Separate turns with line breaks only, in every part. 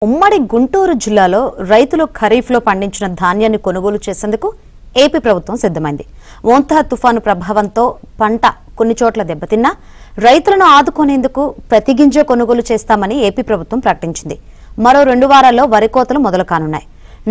ఉమ్మడి గుంటూరు జిల్లాలో రైతులు ఖరీఫ్లో పండించిన ధాన్యాన్ని కొనుగోలు చేసేందుకు ఏపీ ప్రభుత్వం సిద్ధమైంది. మోంతా తుఫాను ప్రభావంతో పంట కొన్ని చోట్ల దెబ్బతిన్నా రైతులను ఆదుకునేందుకు ప్రతి గింజ కొనుగోలు చేస్తామని ఏపీ ప్రభుత్వం ప్రకటించింది. మరో 2 వారాల్లో వరి కోతలు మొదలు కానున్నాయి.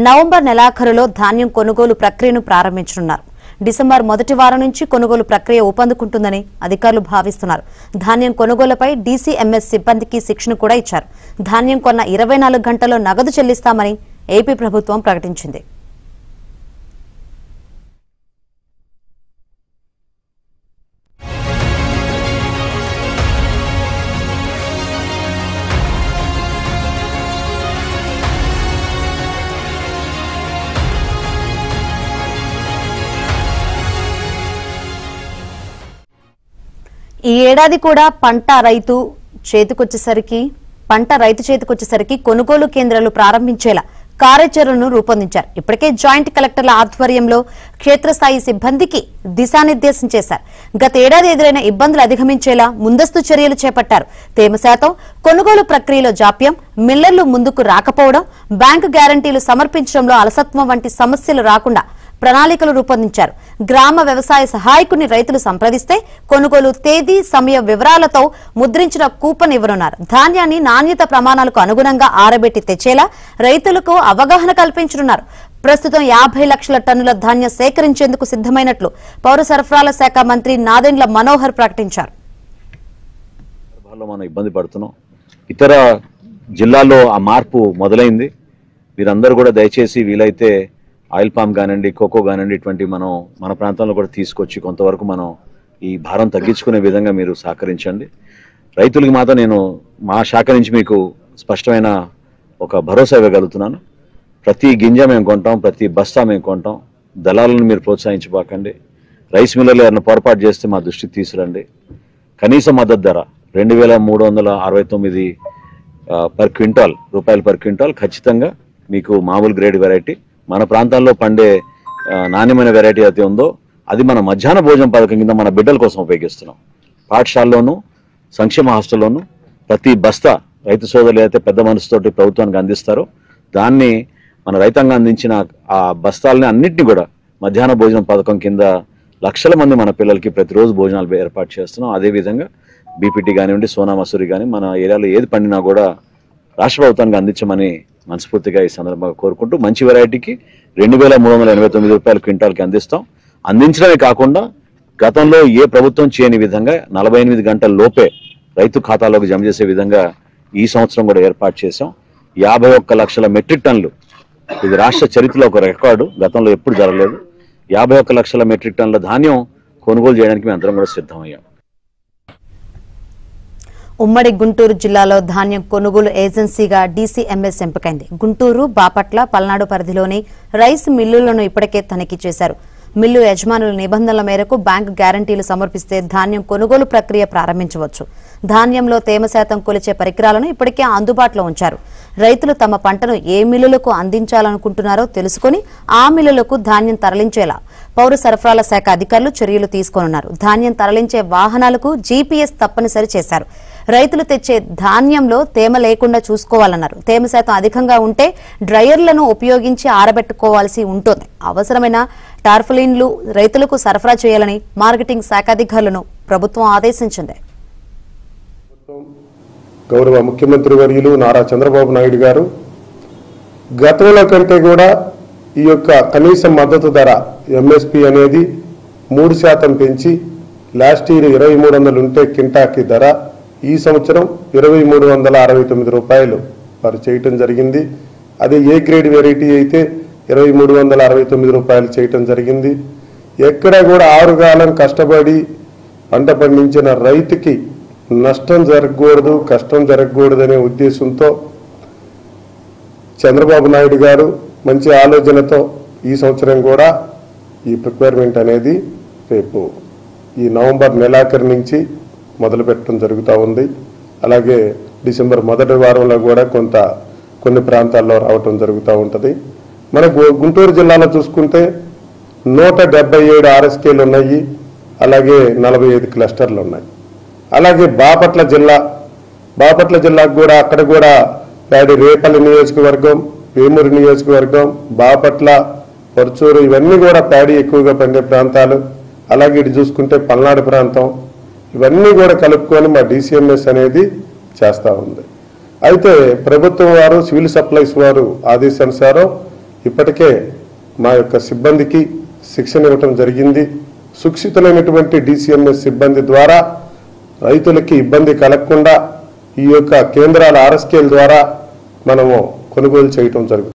నవంబర్ నెలాఖరులో ధాన్యం కొనుగోలు ప్రక్రియను ప్రారంభించనున్నారు. డిసెంబర్ మొదటి వారం నుంచి కొనుగోలు ప్రక్రియ ఊపందుకుంటుందని అధికారులు భావిస్తున్నారు. ధాన్యం కొనుగోలుపై డీసీఎంఎస్ సిబ్బందికి శిక్షణ కూడా ఇచ్చారు. ధాన్యం కొన్న 24 గంటల్లో నగదు చెల్లిస్తామని ఏపీ ప్రభుత్వం ప్రకటించింది. ఈ ఏడాది కూడా పంట రైతు చేతికొచ్చేసరికి కొనుగోలు కేంద్రాలు ప్రారంభించేలా కార్యాచరణను రూపొందించారు. ఇప్పటికే జాయింట్ కలెక్టర్ల ఆధ్వర్యంలో క్షేత్రస్థాయి సిబ్బందికి దిశానిర్దేశం చేశారు. గత ఏడాది ఎదురైన ఇబ్బందులు అధిగమించేలా ముందస్తు చర్యలు చేపట్టారు. తేమ శాతం, కొనుగోలు ప్రక్రియలో జాప్యం, మిల్లర్లు ముందుకు రాకపోవడం, బ్యాంకు గ్యారంటీలు సమర్పించడంలో అలసత్వం వంటి సమస్యలు రాకుండా ప్రణాళికలు రూపొందించారు. గ్రామ వ్యవసాయ సహాయకుని రైతులు సంప్రదిస్తే కొనుగోలు తేదీ, సమయ వివరాలతో ముద్రించిన కూపన్ ఇవ్వనున్నారు. ధాన్యాన్ని నాణ్యత ప్రమాణాలకు అనుగుణంగా ఆరబెట్టి తెచ్చేలా రైతులకు అవగాహన కల్పించనున్నారు. ప్రస్తుతం 50 లక్షల టన్నుల ధాన్యం సేకరించేందుకు సిద్ధమైనట్లు పౌర సరఫరాల శాఖ మంత్రి నాదెండ్ల మనోహర్ ప్రకటించారు.
మనం ఇబ్బంది పడుతున్నాం. ఇతర జిల్లాల్లో ఆ మార్పు మొదలైంది. వీరందరూ కూడా దయచేసి వీలైతే ఆయిల్ పామ్ కానివ్వండి, కోకో కానివ్వండి, ఇటువంటి మన ప్రాంతంలో కూడా తీసుకొచ్చి కొంతవరకు మనం ఈ భారం తగ్గించుకునే విధంగా మీరు సహకరించండి. రైతులకి మాత్రం నేను మా శాఖ నుంచి మీకు స్పష్టమైన ఒక భరోసా ఇవ్వగలుగుతున్నాను. ప్రతి గింజ మేము కొంటాం, ప్రతి బస్తా మేము కొంటాం. దళాలను మీరు ప్రోత్సహించబాకండి. రైస్ మిల్లర్లు ఎవరైనా పొరపాటు చేస్తే మా దృష్టికి తీసుకురండి. కనీస మద్దతు ధర 2369 పర్ క్వింటాల్ రూపాయలు పర్ క్వింటాల్ ఖచ్చితంగా మీకు మామూలు గ్రేడ్ వెరైటీ, మన ప్రాంతాల్లో పండే నాణ్యమైన వెరైటీ అయితే ఉందో అది మన మధ్యాహ్న భోజన పథకం కింద మన బిడ్డల కోసం ఉపయోగిస్తున్నాం. పాఠశాలలోనూ, సంక్షేమ హాస్టల్లోనూ ప్రతి బస్తా రైతు సోదరులు అయితే పెద్ద మనసుతోటి ప్రభుత్వానికి అందిస్తారో దాన్ని మన రైతాంగం అందించిన ఆ బస్తాలని అన్నింటినీ కూడా మధ్యాహ్న భోజనం పథకం కింద లక్షల మంది మన పిల్లలకి ప్రతిరోజు భోజనాలు ఏర్పాటు చేస్తున్నాం. అదేవిధంగా బీపీటీ కానివ్వండి, సోనా మసూరి కానీ మన ఏరియాలో ఏది పండినా కూడా రాష్ట్ర ప్రభుత్వానికి అందించమని మనస్ఫూర్తిగా ఈ సందర్భంగా కోరుకుంటూ మంచి వెరైటీకి 2389 రూపాయల క్వింటాల్కి అందిస్తాం. అందించడమే కాకుండా గతంలో ఏ ప్రభుత్వం చేయని విధంగా 48 గంటల లోపే రైతు ఖాతాలోకి జమ చేసే విధంగా ఈ సంవత్సరం కూడా ఏర్పాటు చేశాం. 51 లక్షల మెట్రిక్ టన్నులు, ఇది రాష్ట్ర చరిత్రలో ఒక రికార్డు, గతంలో ఎప్పుడు జరగలేదు. 51 లక్షల మెట్రిక్ టన్నుల ధాన్యం కొనుగోలు చేయడానికి మేము అందరం కూడా సిద్ధమయ్యాం.
ఉమ్మడి గుంటూరు జిల్లాలో ధాన్యం కొనుగోలు ఏజెన్సీగా డీసీఎంఎస్ ఎంపికైంది. గుంటూరు, బాపట్ల, పల్నాడు పరిధిలోని రైస్ మిల్లులను ఇప్పటికే తనిఖీ చేశారు. మిల్లు యజమానుల నిబంధనల మేరకు బ్యాంకు గ్యారంటీలు సమర్పిస్తే ధాన్యం కొనుగోలు ప్రక్రియ ప్రారంభించవచ్చు. ధాన్యంలో తేమ శాతం కొలిచే పరికరాలను ఇప్పటికే అందుబాటులో ఉంచారు. రైతులు తమ పంటను ఏ మిల్లులకు అందించాలనుకుంటున్నారో తెలుసుకుని ఆ మిల్లులకు ధాన్యం తరలించేలా పౌర సరఫరాల శాఖ అధికారులు చర్యలు తీసుకోనున్నారు. ధాన్యం తరలించే వాహనాలకు జీపీఎస్ తప్పనిసరి చేశారు. రైతులు తెచ్చే ధాన్యంలో తేమ లేకుండా చూసుకోవాలన్నారు. తేమ శాతం అధికంగా ఉంటే డ్రయర్లను ఉపయోగించి ఆరబెట్టుకోవాల్సి ఉంటుంది. అవసరమైన టార్ఫలిన్లు రైతులకు సరఫరా చేయాలని మార్కెటింగ్ శాఖ అధికారులను ప్రభుత్వం ఆదేశించింది.
గౌరవ ముఖ్యమంత్రి వర్యులు నారా చంద్రబాబు నాయుడు గారు గతంలో కంటే కూడా ఈ యొక్క కనీస మద్దతు ధర ఎంఎస్పి అనేది 3% పెంచి లాస్ట్ ఇయర్ 2300 ఉంటే కింటాకి ధర ఈ సంవత్సరం 2369 రూపాయలు వారు చేయటం జరిగింది. అదే ఏ గ్రేడ్ వెరైటీ అయితే 2369 రూపాయలు చేయటం జరిగింది. ఎక్కడ కూడా 6 కాలం కష్టపడి పంట పండించిన రైతుకి నష్టం జరగకూడదు, కష్టం జరగకూడదు అనే ఉద్దేశంతో చంద్రబాబు నాయుడు గారు మంచి ఆలోచనతో ఈ సంవత్సరం కూడా ఈ ప్రిక్వైర్మెంట్ అనేది రేపు ఈ నవంబర్ నెలాఖరు నుంచి మొదలు పెట్టడం జరుగుతూ ఉంది. అలాగే డిసెంబర్ మొదటి వారంలో కూడా కొన్ని ప్రాంతాల్లో రావటం జరుగుతూ ఉంటుంది. మనకు గుంటూరు జిల్లాలో చూసుకుంటే 177 ఆర్ఎస్కేలు ఉన్నాయి, అలాగే 45 క్లస్టర్లు ఉన్నాయి. అలాగే బాపట్ల జిల్లాకు కూడా అక్కడ కూడా ప్యాడి రేపల్లి నియోజకవర్గం, వేమూరు నియోజకవర్గం, బాపట్ల, పరుచూరు ఇవన్నీ కూడా ప్యాడి ఎక్కువగా పండే ప్రాంతాలు. అలాగే ఇటు చూసుకుంటే పల్నాడు ప్రాంతం, ఇవన్నీ కూడా కలుపుకొని మా DCMS అనేది చేస్తూ ఉంది. అయితే ప్రభుత్వం వారు సివిల్ సప్లైస్ వారు ఆదేశానుసారం ఇప్పటికే మా యొక్క సిబ్బందికి శిక్షణ ఇవ్వటం జరిగింది. సుక్షితులైనటువంటి DCMS సిబ్బంది ద్వారా రైతులకి ఇబ్బంది కలగకుండా ఈ యొక్క కేంద్రాల RSKల ద్వారా మనము కొనుగోలు చేయటం జరుగుతుంది.